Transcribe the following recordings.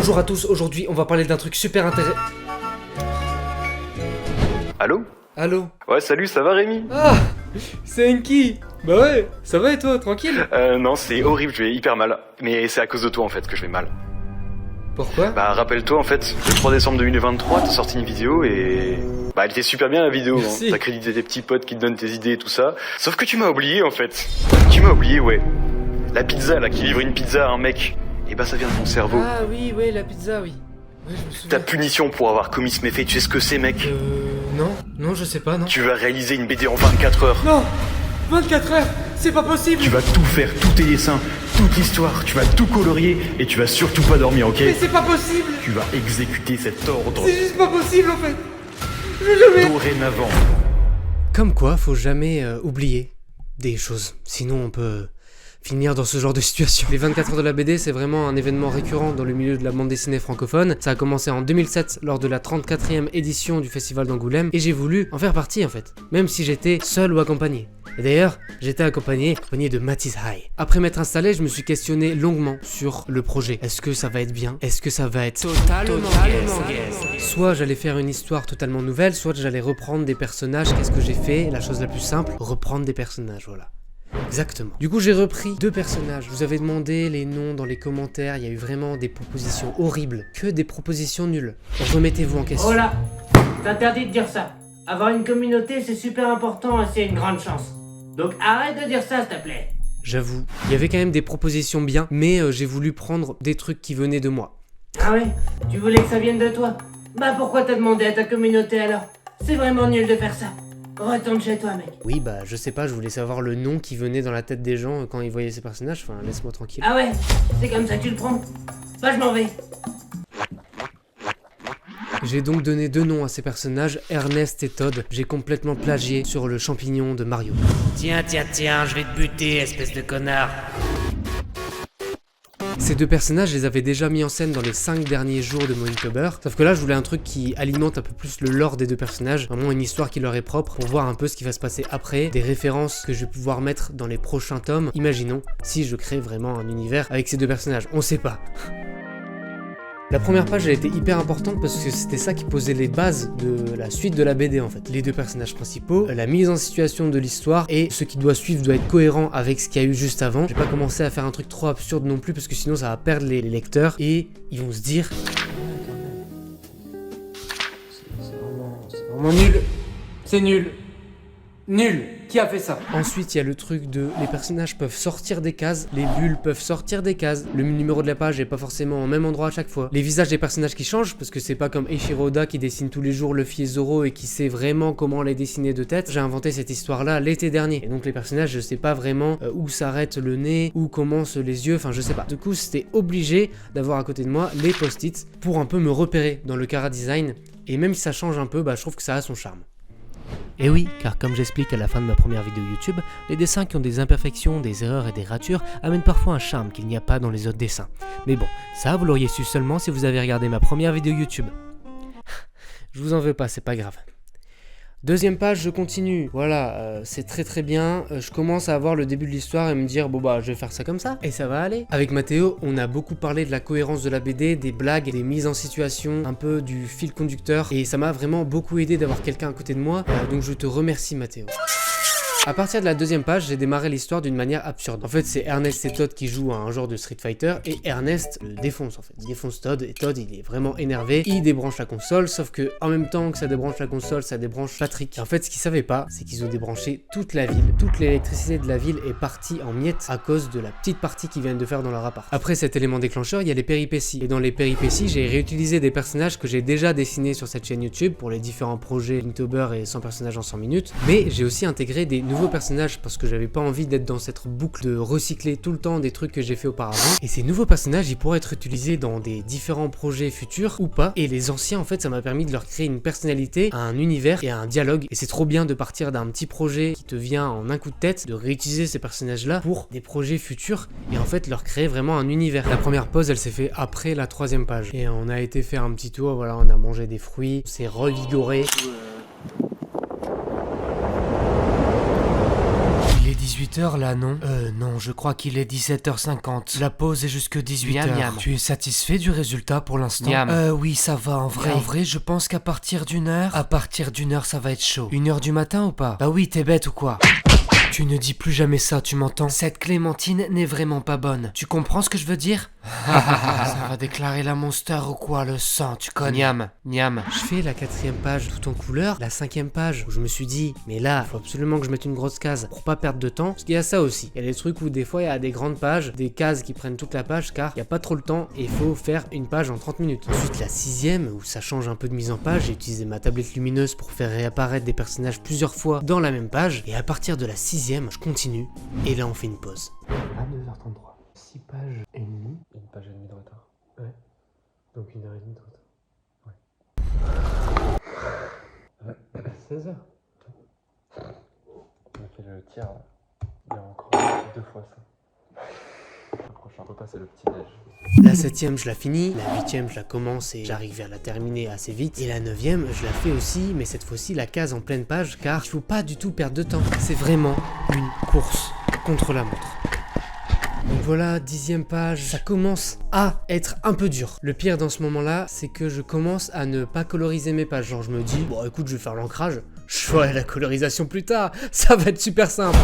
Bonjour à tous, aujourd'hui on va parler d'un truc super intéressant. Allô? Allô? Ouais, salut, ça va Rémi? Ah! C'est Enki! Bah ouais, ça va et toi, tranquille? Non, c'est horrible, je vais hyper mal. Mais c'est à cause de toi en fait que je vais mal. Pourquoi? Bah rappelle-toi en fait, le 3 décembre 2023, t'as sorti une vidéo et... Bah elle était super bien la vidéo, hein. Merci. T'as crédité tes petits potes qui te donnent tes idées et tout ça. Sauf que tu m'as oublié en fait. Tu m'as oublié, ouais. La pizza là, qui livre une pizza à un mec. Et bah ça vient de mon cerveau. Ah oui, ouais, la pizza, oui. Ouais, je me souviens. Ta punition pour avoir commis ce méfait, tu sais ce que c'est mec? Non, je sais pas, non. Tu vas réaliser une BD en 24 heures. Non! 24 heures! C'est pas possible! Tu vas tout faire, tous tes dessins, toute l'histoire, tu vas tout colorier et tu vas surtout pas dormir, ok? Mais c'est pas possible! Tu vas exécuter cet ordre C'est juste pas possible en fait! Je vais... dorénavant. Comme quoi, faut jamais oublier des choses. Sinon, on peut finir dans ce genre de situation. Les 24 heures de la BD, c'est vraiment un événement récurrent dans le milieu de la bande dessinée francophone. Ça a commencé en 2007 lors de la 34e édition du Festival d'Angoulême et j'ai voulu en faire partie en fait, même si j'étais seul ou accompagné. Et d'ailleurs, j'étais accompagné de Matisse High. Après m'être installé, je me suis questionné longuement sur le projet. Est-ce que ça va être bien? Est-ce que ça va être totalement guess. Soit j'allais faire une histoire totalement nouvelle, soit j'allais reprendre des personnages. Qu'est-ce que j'ai fait? La chose la plus simple, reprendre des personnages, voilà. Exactement. Du coup, j'ai repris 2 personnages. Vous avez demandé les noms dans les commentaires. Il y a eu vraiment des propositions horribles. Que des propositions nulles. Remettez-vous en question. Oh là, c'est interdit de dire ça. Avoir une communauté, c'est super important et c'est une grande chance. Donc arrête de dire ça, s'il te plaît. J'avoue, il y avait quand même des propositions bien, mais j'ai voulu prendre des trucs qui venaient de moi. Ah ouais? Tu voulais que ça vienne de toi? Bah pourquoi t'as demandé à ta communauté alors? C'est vraiment nul de faire ça. Retourne chez toi, mec. Oui, bah je sais pas, je voulais savoir le nom qui venait dans la tête des gens quand ils voyaient ces personnages. Enfin, laisse-moi tranquille. Ah ouais? C'est comme ça que tu le prends? Bah je m'en vais. J'ai donc donné 2 noms à ces personnages, Ernest et Todd. J'ai complètement plagié sur le champignon de Mario. Tiens, je vais te buter, espèce de connard. Ces 2 personnages, je les avais déjà mis en scène dans les 5 derniers jours de mon Inktober. Sauf que là, je voulais un truc qui alimente un peu plus le lore des 2 personnages. Vraiment une histoire qui leur est propre pour voir un peu ce qui va se passer après. Des références que je vais pouvoir mettre dans les prochains tomes. Imaginons si je crée vraiment un univers avec ces 2 personnages. On sait pas. La première page elle était hyper importante parce que c'était ça qui posait les bases de la suite de la BD en fait. Les 2 personnages principaux, la mise en situation de l'histoire et ce qui doit suivre doit être cohérent avec ce qu'il y a eu juste avant. J'ai pas commencé à faire un truc trop absurde non plus parce que sinon ça va perdre les lecteurs et ils vont se dire c'est vraiment nul. C'est nul. Nul. Qui a fait ça? Ensuite, il y a le truc de les personnages peuvent sortir des cases, les bulles peuvent sortir des cases, le numéro de la page est pas forcément au même endroit à chaque fois. Les visages des personnages qui changent, parce que c'est pas comme Eiichiro Oda qui dessine tous les jours Luffy et Zoro et qui sait vraiment comment les dessiner de tête. J'ai inventé cette histoire-là l'été dernier. Et donc les personnages, je sais pas vraiment où s'arrête le nez, où commencent les yeux, enfin je sais pas. Du coup, c'était obligé d'avoir à côté de moi les post-its pour un peu me repérer dans le chara design. Et même si ça change un peu, bah je trouve que ça a son charme. Et oui, car comme j'explique à la fin de ma première vidéo YouTube, les dessins qui ont des imperfections, des erreurs et des ratures amènent parfois un charme qu'il n'y a pas dans les autres dessins. Mais bon, ça vous l'auriez su seulement si vous avez regardé ma première vidéo YouTube. Je vous en veux pas, c'est pas grave. Deuxième page, je continue. Voilà, c'est très bien. Je commence à avoir le début de l'histoire et me dire bon bah je vais faire ça comme ça et ça va aller. Avec Mathéo, on a beaucoup parlé de la cohérence de la BD, des blagues, des mises en situation, un peu du fil conducteur et ça m'a vraiment beaucoup aidé d'avoir quelqu'un à côté de moi. Donc je te remercie Mathéo. À partir de la 2e page, j'ai démarré l'histoire d'une manière absurde. En fait, c'est Ernest et Todd qui jouent à un genre de Street Fighter et Ernest le défonce en fait. Il défonce Todd et Todd il est vraiment énervé. Il débranche la console, sauf que en même temps que ça débranche la console, ça débranche Patrick. Et en fait, ce qu'ils savaient pas, c'est qu'ils ont débranché toute la ville. Toute l'électricité de la ville est partie en miettes à cause de la petite partie qu'ils viennent de faire dans leur appart. Après cet élément déclencheur, il y a les péripéties. Et dans les péripéties, j'ai réutilisé des personnages que j'ai déjà dessinés sur cette chaîne YouTube pour les différents projets Inktober et 100 personnages en 100 minutes. Mais j'ai aussi intégré des nouveaux personnages parce que j'avais pas envie d'être dans cette boucle de recycler tout le temps des trucs que j'ai fait auparavant. Et ces nouveaux personnages, ils pourraient être utilisés dans des différents projets futurs ou pas. Et les anciens, en fait, ça m'a permis de leur créer une personnalité, un univers et un dialogue. Et c'est trop bien de partir d'un petit projet qui te vient en un coup de tête, de réutiliser ces personnages-là pour des projets futurs et en fait leur créer vraiment un univers. La première pause, elle s'est fait après la 3e page. Et on a été faire un petit tour, voilà, on a mangé des fruits, on s'est revigoré. Il est 18 18h là, non? Non, je crois qu'il est 17h50. La pause est jusque 18h. Tu es satisfait du résultat pour l'instant? Oui, ça va en vrai. En vrai, je pense qu'à partir d'une heure... À partir d'une heure, ça va être chaud. 1h du matin ou pas? Bah oui, t'es bête ou quoi? Tu ne dis plus jamais ça, tu m'entends? Cette clémentine n'est vraiment pas bonne. Tu comprends ce que je veux dire? Ça va déclarer la monster ou quoi, le sang, tu connais? Niam. Je fais la 4e page tout en couleur, la 5e page où je me suis dit, mais là, faut absolument que je mette une grosse case pour pas perdre de temps. Parce qu'il y a ça aussi. Il y a des trucs où des fois il y a des grandes pages, des cases qui prennent toute la page car il n'y a pas trop le temps et il faut faire une page en 30 minutes. Ensuite, la 6e où ça change un peu de mise en page, j'ai utilisé ma tablette lumineuse pour faire réapparaître des personnages plusieurs fois dans la même page. Et à partir de la 6e, je continue et là on fait une pause. À 2h33. 6 pages et demie. Une page et demie de retard. Ouais. Donc 1h30 de retard. Ouais. 16h. On a fait le tiers là. Il y a encore 2 fois ça. Le prochain repas c'est le petit-déj. La 7e je la finis, la 8e je la commence et j'arrive à la terminer assez vite. Et la 9e je la fais aussi, mais cette fois-ci la case en pleine page car il faut pas du tout perdre de temps. C'est vraiment une course contre la montre. Donc voilà, 10e page, ça commence à être un peu dur. Le pire dans ce moment-là, c'est que je commence à ne pas coloriser mes pages. Genre je me dis, bon écoute, je vais faire l'ancrage, je ferai la colorisation plus tard, ça va être super simple.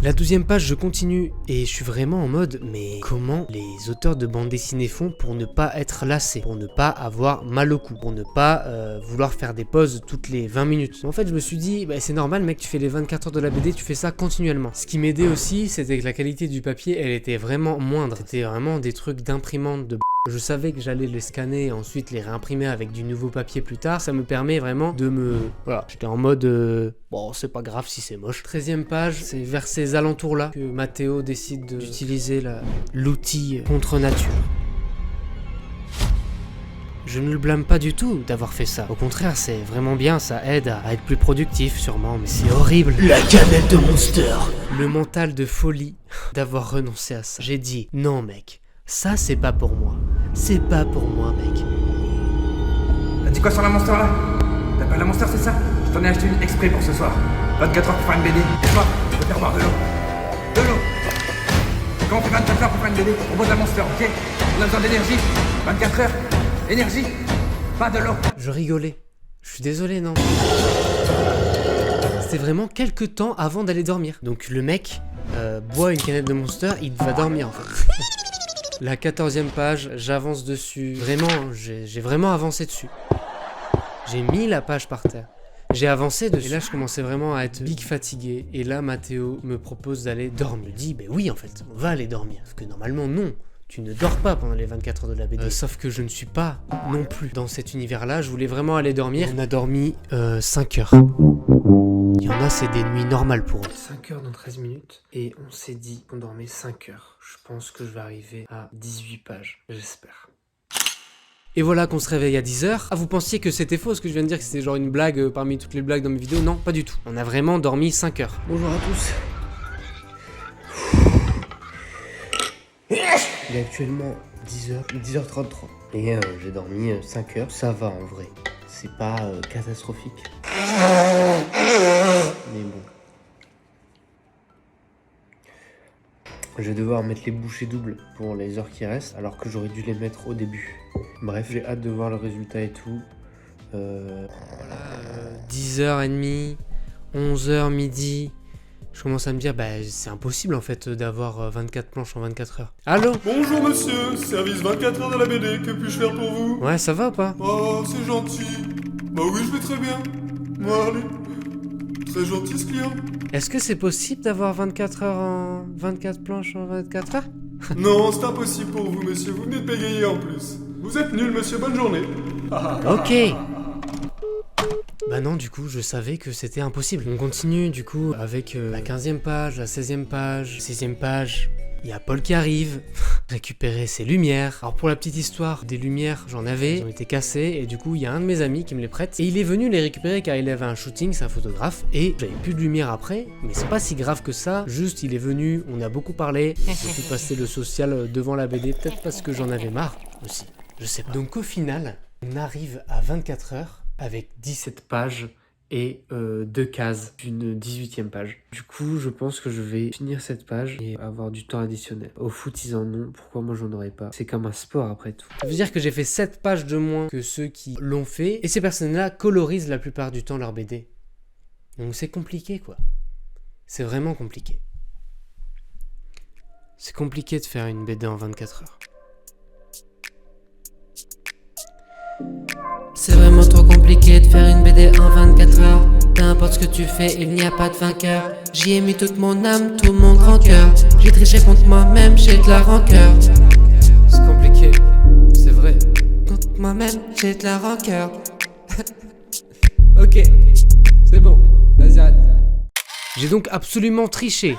La 12e page, je continue et je suis vraiment en mode, mais comment les auteurs de bande dessinée font pour ne pas être lassés, pour ne pas avoir mal au cou, pour ne pas vouloir faire des pauses toutes les 20 minutes. En fait, je me suis dit, bah, c'est normal mec, tu fais les 24 heures de la BD, tu fais ça continuellement. Ce qui m'aidait aussi, c'était que la qualité du papier, elle était vraiment moindre. C'était vraiment des trucs d'imprimante de Je savais que j'allais les scanner et ensuite les réimprimer avec du nouveau papier plus tard. Ça me permet vraiment de me... Voilà, j'étais en mode... Bon, c'est pas grave si c'est moche. 13e page, c'est vers ces alentours-là que Mathéo décide d'utiliser l'outil contre nature. Je ne le blâme pas du tout d'avoir fait ça. Au contraire, c'est vraiment bien, ça aide à être plus productif sûrement, mais c'est horrible. La canette de Monster. Le mental de folie d'avoir renoncé à ça. J'ai dit, non mec, ça c'est pas pour moi. C'est pas pour moi mec. T'as dit quoi sur la Monster là? T'as pas la Monster c'est ça? Je t'en ai acheté une exprès pour ce soir. 24 heures pour faire une BD. Et toi, je peux faire boire de l'eau. De l'eau. Quand on fait 24 heures pour faire une BD, on boit de la Monster, ok? On a besoin d'énergie. 24 heures. Énergie. Pas de l'eau. Je rigolais. Je suis désolé, non. C'était vraiment quelques temps avant d'aller dormir. Donc le mec boit une canette de Monster, il va dormir en fait. La 14e page, j'avance dessus. Vraiment, j'ai vraiment avancé dessus. J'ai mis la page par terre. J'ai avancé dessus. Et là, je commençais vraiment à être big fatigué. Et là, Mathéo me propose d'aller dormir. Il me dit, ben oui, en fait, on va aller dormir. Parce que normalement, non. Tu ne dors pas pendant les 24 heures de la BD. Sauf que je ne suis pas non plus dans cet univers-là. Je voulais vraiment aller dormir. On a dormi 5 heures. Il y en a, c'est des nuits normales pour eux. 5 heures dans 13 minutes. Et on s'est dit qu'on dormait 5 heures. Je pense que je vais arriver à 18 pages. J'espère. Et voilà qu'on se réveille à 10h. Ah, vous pensiez que c'était faux ce que je viens de dire, que c'était genre une blague parmi toutes les blagues dans mes vidéos? Non, pas du tout. On a vraiment dormi 5 heures. Bonjour à tous. Il est actuellement 10h33. Et j'ai dormi 5 heures. Ça va en vrai. C'est pas catastrophique. Mais bon. Je vais devoir mettre les bouchées doubles pour les heures qui restent, alors que j'aurais dû les mettre au début. Bref, j'ai hâte de voir le résultat et tout. Voilà, 10h30, 11h, midi. Je commence à me dire, bah c'est impossible en fait d'avoir 24 planches en 24 heures. Allô? Bonjour monsieur, service 24 heures de la BD, que puis-je faire pour vous? Ouais, ça va ou pas? Oh, c'est gentil. Bah oui, je vais très bien. Moi, allez. Très gentil ce client. Est-ce que c'est possible d'avoir 24 heures en... 24 planches en 24 heures? Non, c'est impossible pour vous monsieur, vous venez de bégayer en plus. Vous êtes nul monsieur, bonne journée. Ok. Bah non, du coup, je savais que c'était impossible. On continue, du coup, avec la 15e page, la 16e page, 6e page. Il y a Paul qui arrive, récupérer ses lumières. Alors pour la petite histoire, des lumières, j'en avais, elles ont été cassées, et du coup, il y a un de mes amis qui me les prête. Et il est venu les récupérer car il avait un shooting, c'est un photographe, et j'avais plus de lumière après, mais c'est pas si grave que ça. Juste, il est venu, on a beaucoup parlé, je suis passé le social devant la BD, peut-être parce que j'en avais marre aussi, je sais pas. Donc au final, on arrive à 24 heures, avec 17 pages et 2 cases d'une 18e page. Du coup, je pense que je vais finir cette page et avoir du temps additionnel. Au foot, ils en ont. Pourquoi moi, j'en aurais pas? C'est comme un sport après tout. Ça veut dire que j'ai fait 7 pages de moins que ceux qui l'ont fait. Et ces personnes-là colorisent la plupart du temps leur BD. Donc c'est compliqué, quoi. C'est vraiment compliqué. C'est compliqué de faire une BD en 24 heures. C'est vraiment trop compliqué de faire une BD en 24 heures. Peu importe ce que tu fais, il n'y a pas de vainqueur. J'y ai mis toute mon âme, tout mon grand cœur. J'ai triché contre moi-même, j'ai de la rancœur. C'est compliqué, c'est vrai. Contre moi-même, j'ai de la rancœur. Ok, c'est bon, vas-y arrête. J'ai donc absolument triché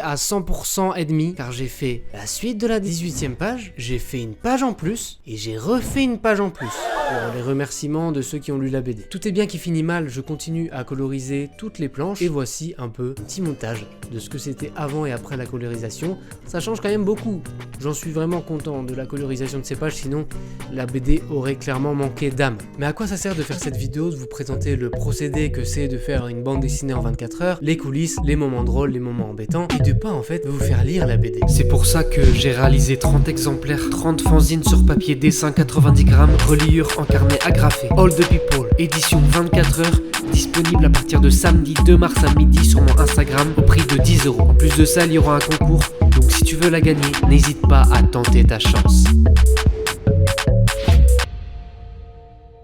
à 100% et demi, car j'ai fait la suite de la 18e page, j'ai fait une page en plus, et j'ai refait une page en plus, pour les remerciements de ceux qui ont lu la BD. Tout est bien qui finit mal, je continue à coloriser toutes les planches, et voici un petit montage de ce que c'était avant et après la colorisation. Ça change quand même beaucoup, j'en suis vraiment content de la colorisation de ces pages, sinon la BD aurait clairement manqué d'âme. Mais à quoi ça sert de faire cette vidéo, de vous présenter le procédé que c'est de faire une bande dessinée en 24 heures, les coulisses, les moments drôles, les moments embêtants, et de pas en fait vous faire lire la BD. C'est pour ça que j'ai réalisé 30 exemplaires, 30 fanzines sur papier, dessin 90 grammes, reliure en carnet agrafé. All the People, édition 24 heures, disponible à partir de samedi 2 mars à midi sur mon Instagram au prix de 10 €. En plus de ça, il y aura un concours, donc si tu veux la gagner, n'hésite pas à tenter ta chance.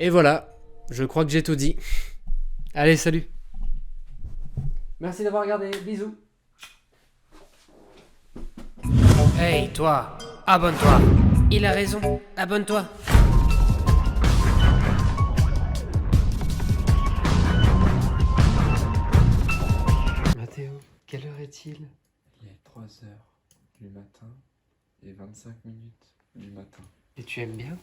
Et voilà, je crois que j'ai tout dit. Allez, salut. Merci d'avoir regardé, bisous. Hey, toi, abonne-toi. Il a raison, abonne-toi. Mathéo, quelle heure est-il? Il est 3h du matin et 25 minutes du matin. Et tu aimes bien?